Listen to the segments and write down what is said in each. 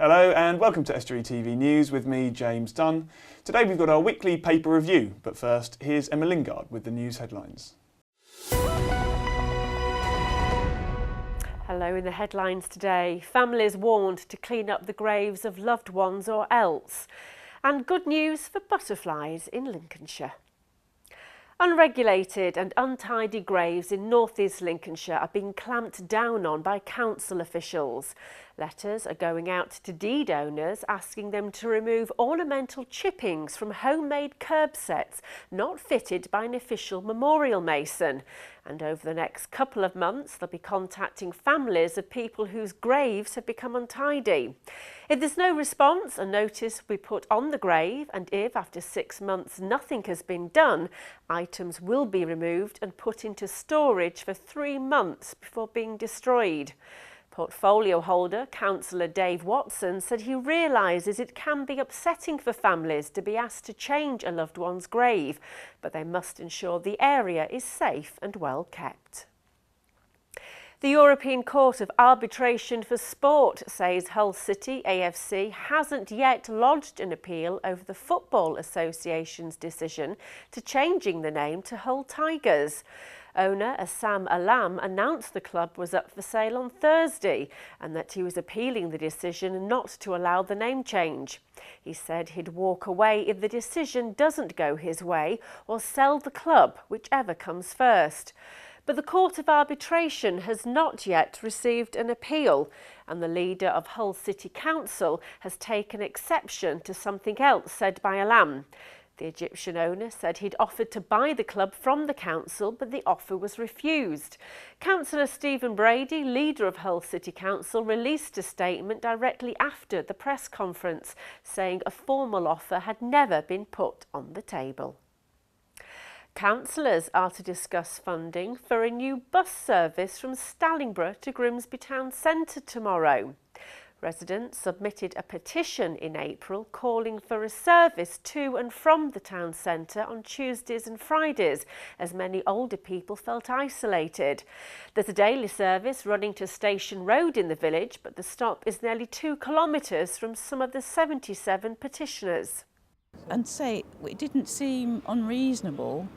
Hello and welcome to Estuary TV News with me, James Dunn. Today we've got our weekly paper review, but first here's Emma Lingard with the news headlines. Hello, in the headlines today, families warned to clean up the graves of loved ones or else. And good news for butterflies in Lincolnshire. Unregulated and untidy graves in North East Lincolnshire are being clamped down on by council officials. Letters are going out to deed owners asking them to remove ornamental chippings from homemade curb sets not fitted by an official memorial mason. And over the next couple of months, they'll be contacting families of people whose graves have become untidy. If there's no response, a notice will be put on the grave, and if after 6 months nothing has been done, items will be removed and put into storage for 3 months before being destroyed. Portfolio holder, Councillor Dave Watson, said he realises it can be upsetting for families to be asked to change a loved one's grave, but they must ensure the area is safe and well kept. The European Court of Arbitration for Sport says Hull City AFC hasn't yet lodged an appeal over the Football Association's decision to changing the name to Hull Tigers. Owner Assam Alam announced the club was up for sale on Thursday and that he was appealing the decision not to allow the name change. He said he'd walk away if the decision doesn't go his way or sell the club, whichever comes first. But the Court of Arbitration has not yet received an appeal, and the leader of Hull City Council has taken exception to something else said by Alam. The Egyptian owner said he'd offered to buy the club from the council, but the offer was refused. Councillor Stephen Brady, leader of Hull City Council, released a statement directly after the press conference, saying a formal offer had never been put on the table. Councillors are to discuss funding for a new bus service from Stallingborough to Grimsby Town Centre tomorrow. Residents submitted a petition in April calling for a service to and from the town centre on Tuesdays and Fridays, as many older people felt isolated. There's a daily service running to Station Road in the village, but the stop is nearly 2 kilometres from some of the 77 petitioners. And say it didn't seem unreasonable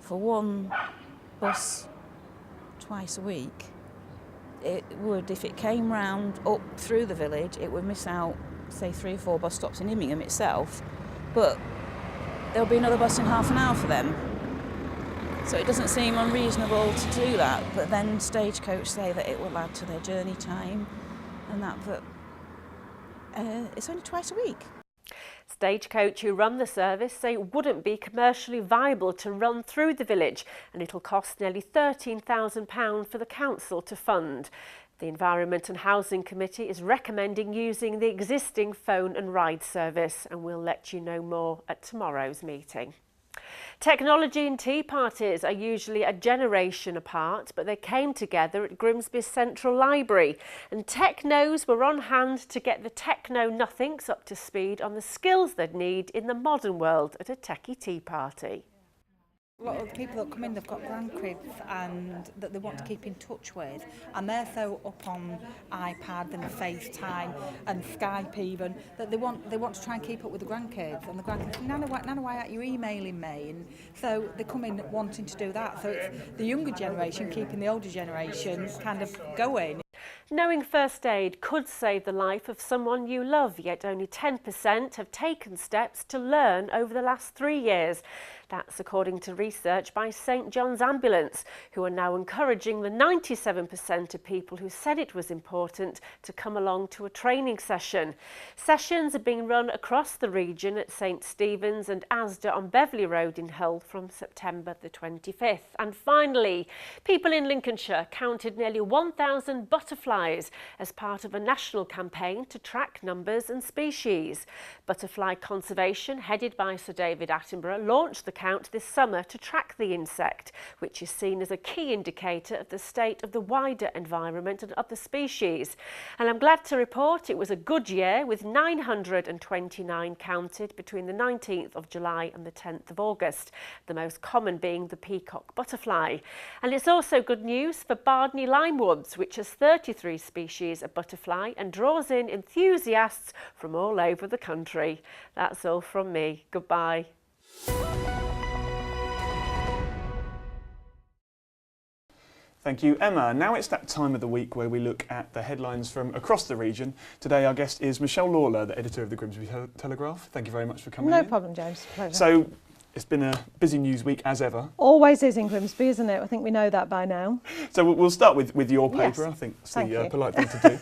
for one bus twice a week. It would, if it came round up through the village, it would miss out, say, 3 or 4 bus stops in Immingham itself, but there'll be another bus in half an hour for them. So it doesn't seem unreasonable to do that, but then Stagecoach say that it will add to their journey time and that it's only twice a week. Stagecoach, who run the service, say it wouldn't be commercially viable to run through the village, and it'll cost nearly £13,000 for the council to fund. The Environment and Housing Committee is recommending using the existing phone and ride service, and we'll let you know more at tomorrow's meeting. Technology and tea parties are usually a generation apart, but they came together at Grimsby's Central Library, and technos were on hand to get the techno-nothings up to speed on the skills they'd need in the modern world at a techie tea party. A lot of the people that come in, they've got grandkids and that they want to keep in touch with, and they're so up on iPad and FaceTime and Skype even that they want to try and keep up with the grandkids, and the grandkids, Nana, why aren't you emailing me? And so they come in wanting to do that. So it's the younger generation keeping the older generation kind of going. Knowing first aid could save the life of someone you love, yet only 10% have taken steps to learn over the last 3 years. That's according to research by St John's Ambulance, who are now encouraging the 97% of people who said it was important to come along to a training session. Sessions are being run across the region at St Stephen's and Asda on Beverley Road in Hull from September the 25th. And finally, people in Lincolnshire counted nearly 1,000 butterflies as part of a national campaign to track numbers and species. Butterfly Conservation, headed by Sir David Attenborough, launched the count this summer to track the insect, which is seen as a key indicator of the state of the wider environment and of the species. And I'm glad to report it was a good year, with 929 counted between the 19th of July and the 10th of August, the most common being the peacock butterfly. And it's also good news for Bardney Limewoods, which has 33 species of butterfly and draws in enthusiasts from all over the country. That's all from me. Goodbye. Thank you, Emma. Now it's that time of the week where we look at the headlines from across the region. Today our guest is Michelle Lawler, the editor of the Grimsby Telegraph. Thank you very much for coming in. No problem, James. Pleasure. So, it's been a busy news week as ever. Always is in Grimsby, isn't it? I think we know that by now. So we'll start with your paper. Yes. I think it's Thank the you. polite thing to do.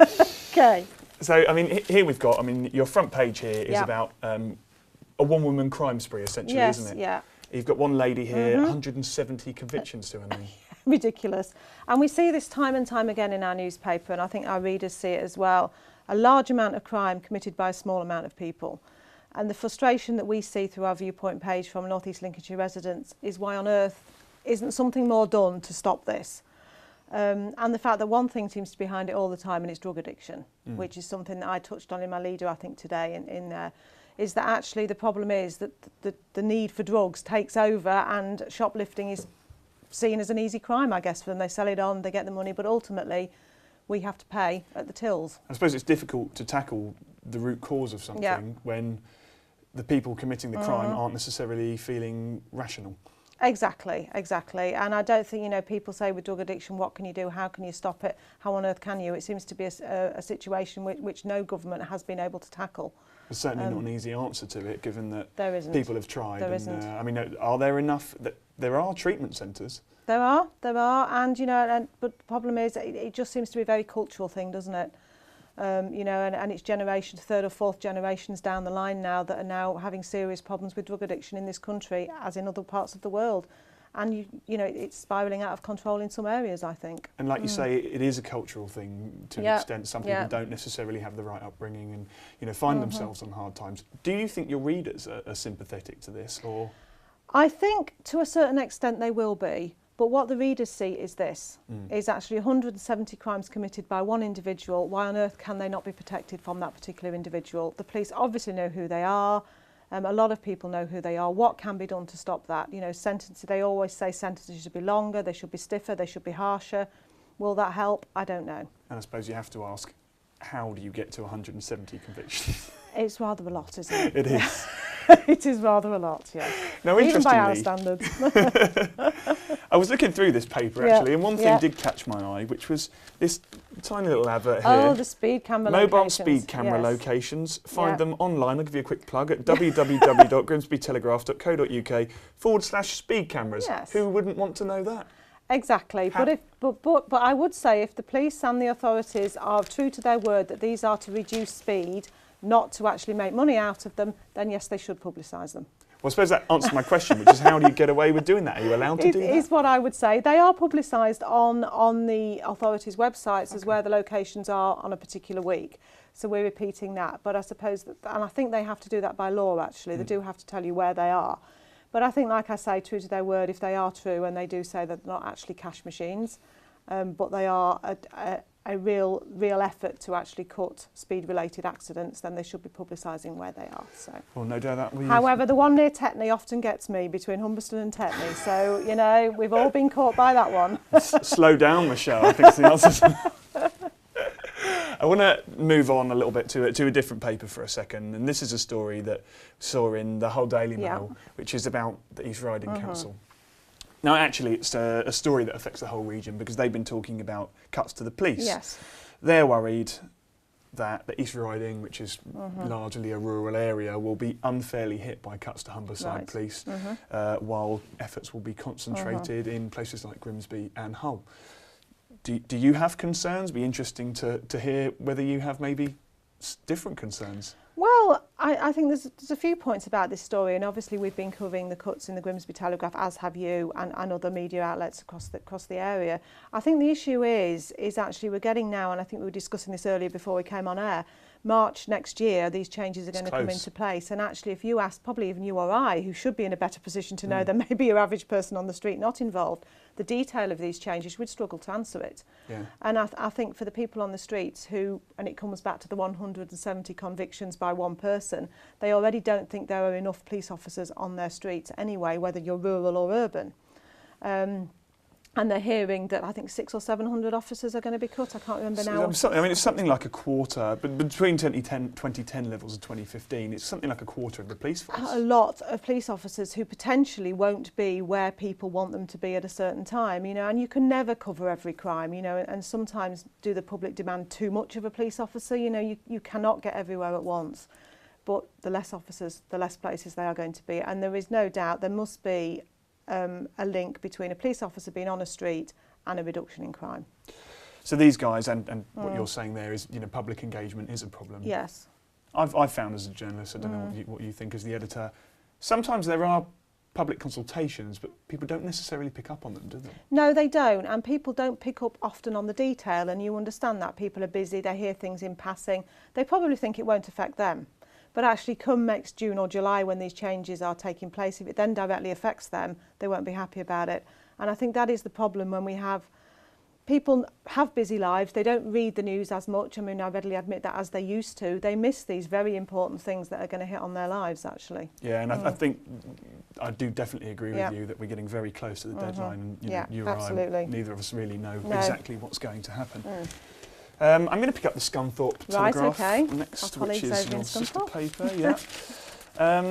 Okay. So, I mean, here we've got, your front page here is Yeah. about a one-woman crime spree, essentially, Yes, isn't it? yeah. You've got one lady here, 170 convictions to her name. Ridiculous. And we see this time and time again in our newspaper, and I think our readers see it as well. A large amount of crime committed by a small amount of people. And the frustration that we see through our viewpoint page from North East Lincolnshire residents is why on earth isn't something more done to stop this? And the fact that one thing seems to be behind it all the time, and it's drug addiction, which is something that I touched on in my leader, I think, today in there, is that actually the problem is that the need for drugs takes over, and shoplifting is seen as an easy crime, I guess, for them. They sell it on, they get the money, but ultimately we have to pay at the tills. I suppose it's difficult to tackle the root cause of something when the people committing the crime aren't necessarily feeling rational. Exactly. And I don't think, people say with drug addiction, what can you do? How can you stop it? How on earth can you? It seems to be a situation which no government has been able to tackle. There's certainly not an easy answer to it, given that There isn't. people have tried. There isn't. Are there enough? There are treatment centres. There are, and but the problem is it just seems to be a very cultural thing, doesn't it? And it's generations, third or fourth generations down the line now that are now having serious problems with drug addiction in this country, as in other parts of the world. And it's spiralling out of control in some areas, I think. And like you say, it is a cultural thing to an extent. Some people don't necessarily have the right upbringing and find themselves on hard times. Do you think your readers are sympathetic to this, or? I think to a certain extent they will be. But what the readers see is this, is actually 170 crimes committed by one individual. Why on earth can they not be protected from that particular individual? The police obviously know who they are. A lot of people know who they are. What can be done to stop that? Sentences, they always say sentences should be longer, they should be stiffer, they should be harsher. Will that help? I don't know. And I suppose you have to ask, how do you get to 170 convictions? It's rather a lot, isn't it? It is. It is rather a lot, yeah. Now, even by our interestingly, standards. I was looking through this paper actually, and one thing did catch my ie, which was this tiny little advert here. Oh, the speed camera Mobile locations. speed camera Yes. locations. Find Yeah. them online. I'll give you a quick plug at www.grimsbytelegraph.co.uk/speed cameras. Yes. Who wouldn't want to know that? Exactly, but I would say if the police and the authorities are true to their word that these are to reduce speed, not to actually make money out of them, then yes, they should publicise them. Well, I suppose that answers my question, which is how do you get away with doing that? Are you allowed to do that? Is what I would say. They are publicised on the authorities' websites as where the locations are on a particular week. So we're repeating that. But I suppose, and I think they have to do that by law actually, they do have to tell you where they are. But I think, like I say, true to their word, if they are true, and they do say that they're not actually cash machines, but they are a real effort to actually cut speed-related accidents, then they should be publicising where they are. So. Well, no doubt that will. However, the one near Tetney often gets me, between Humberston and Tetney. So, we've all been caught by that one. Slow down, Michelle, I think is the answer. I want to move on a little bit to a different paper for a second, and this is a story that saw in the Hull Daily Mail, which is about the East Riding Council. Now, actually, it's a story that affects the whole region because they've been talking about cuts to the police. Yes. They're worried that the East Riding, which is largely a rural area, will be unfairly hit by cuts to Humberside Police, while efforts will be concentrated in places like Grimsby and Hull. Do you have concerns? Be interesting to hear whether you have maybe different concerns. Well, I think there's a few points about this story, and obviously we've been covering the cuts in the Grimsby Telegraph, as have you, and other media outlets across the area. I think the issue is actually we're getting now, and I think we were discussing this earlier before we came on air, March next year, these changes are going to come into place. And actually, if you ask probably even you or I, who should be in a better position to know than maybe your average person on the street not involved, the detail of these changes, we'd struggle to answer it. Yeah. And I think for the people on the streets who, and it comes back to the 170 convictions by one person, they already don't think there are enough police officers on their streets anyway, whether you're rural or urban. And they're hearing that I think 600 or 700 officers are going to be cut. I can't remember now. I mean, it's something like a quarter, but between 2010 levels and 2015, it's something like a quarter of the police force. A lot of police officers who potentially won't be where people want them to be at a certain time, you know, and you can never cover every crime, you know, and sometimes do the public demand too much of a police officer, you know, you cannot get everywhere at once. But the less officers, the less places they are going to be. And there is no doubt there must be a link between a police officer being on a street and a reduction in crime. So these guys, and what you're saying there is, you know, public engagement is a problem. Yes. I've found as a journalist, I don't know what you think as the editor, sometimes there are public consultations, but people don't necessarily pick up on them, do they? No, they don't, and people don't pick up often on the detail, and you understand that. People are busy, they hear things in passing, they probably think it won't affect them. But actually come next June or July when these changes are taking place, if it then directly affects them, they won't be happy about it. And I think that is the problem when we have people have busy lives, they don't read the news as much. I mean, I readily admit that as they used to. They miss these very important things that are going to hit on their lives, actually. Yeah, and I think I do definitely agree with you that we're getting very close to the deadline. And, you know, you or I, neither of us really know exactly what's going to happen. I'm going to pick up the Scunthorpe Telegraph next, which is your sister paper. Yeah.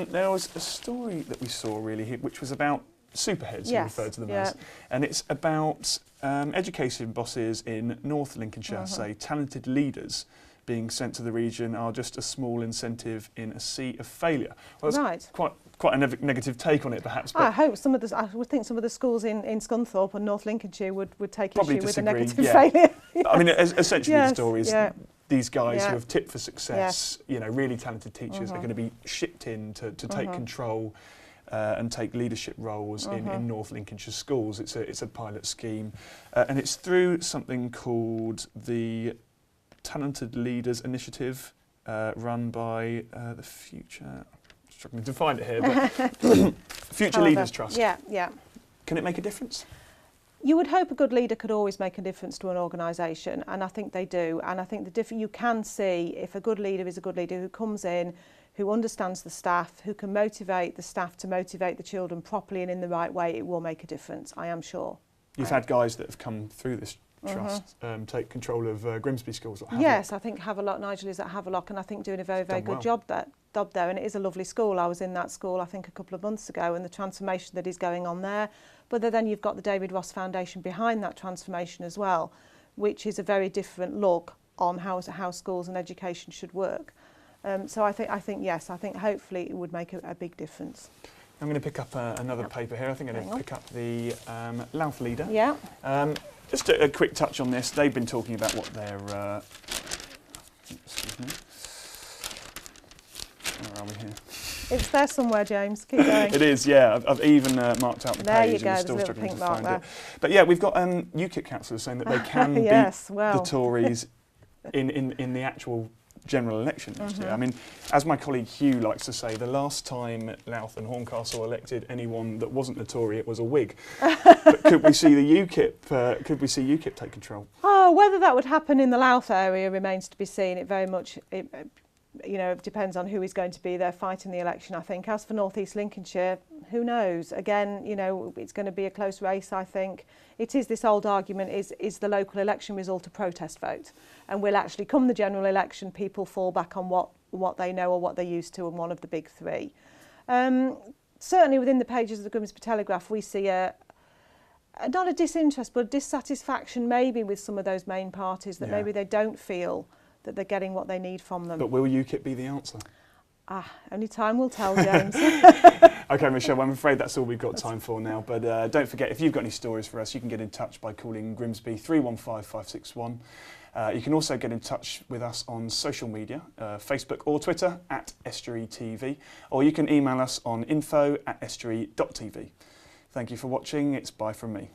There was a story that we saw really here, which was about superheads, you referred to them as, and it's about education bosses in North Lincolnshire say talented leaders being sent to the region are just a small incentive in a sea of failure. Well, that's quite a negative take on it, perhaps. But I would think some of the schools in Scunthorpe and North Lincolnshire would take issue with the negative failure. I mean, essentially the story is these guys who have tipped for success, you know, really talented teachers are going to be shipped in to take control and take leadership roles in North Lincolnshire schools. It's a pilot scheme, and it's through something called the Talented Leaders Initiative, run by the Future. Struggling to find it here, but Future Leaders Trust. Yeah. Can it make a difference? You would hope a good leader could always make a difference to an organisation, and I think they do. And I think you can see if a good leader is a good leader who comes in, who understands the staff, who can motivate the staff to motivate the children properly and in the right way, it will make a difference, I am sure. You've had guys that have come through this trust take control of Grimsby schools. Yes, I think Havelock, Nigel is at Havelock, and I think doing a very good job there. And it is a lovely school. I was in that school I think a couple of months ago, and the transformation that is going on there. But then you've got the David Ross Foundation behind that transformation as well, which is a very different look on how schools and education should work. So I think yes, I think hopefully it would make a big difference. I'm going to pick up another paper here. I think I'm going to pick up the Louth Leader. Yeah. Just a quick touch on this. They've been talking about what their excuse me. Where are we here? It's there somewhere, James. Keep going. It is, yeah. I've even marked out the page. There you go. And still there's a struggling pink to mark find there. it. But yeah, we've got UKIP councillors saying that they can beat the Tories in the actual general election next year. I mean, as my colleague Hugh likes to say, the last time Louth and Horncastle elected anyone that wasn't a Tory, it was a Whig. But could we see the UKIP? Could we see UKIP take control? Oh, whether that would happen in the Louth area remains to be seen. It very much, you know, it depends on who is going to be there fighting the election, I think. As for North East Lincolnshire, who knows? Again, you know, it's going to be a close race, I think. It is this old argument, is the local election result a protest vote? And will actually come the general election, people fall back on what they know or what they're used to, and one of the big three. Certainly within the pages of the Grimsby Telegraph, we see not a disinterest, but a dissatisfaction maybe with some of those main parties, that maybe they don't feel that they're getting what they need from them. But will UKIP be the answer? Only time will tell, James. OK, Michelle, well, I'm afraid that's all we've got time for now. But don't forget, if you've got any stories for us, you can get in touch by calling Grimsby 315 561. You can also get in touch with us on social media, Facebook or Twitter @Estuary TV, or you can email us on info@estuary.tv. Thank you for watching. It's bye from me.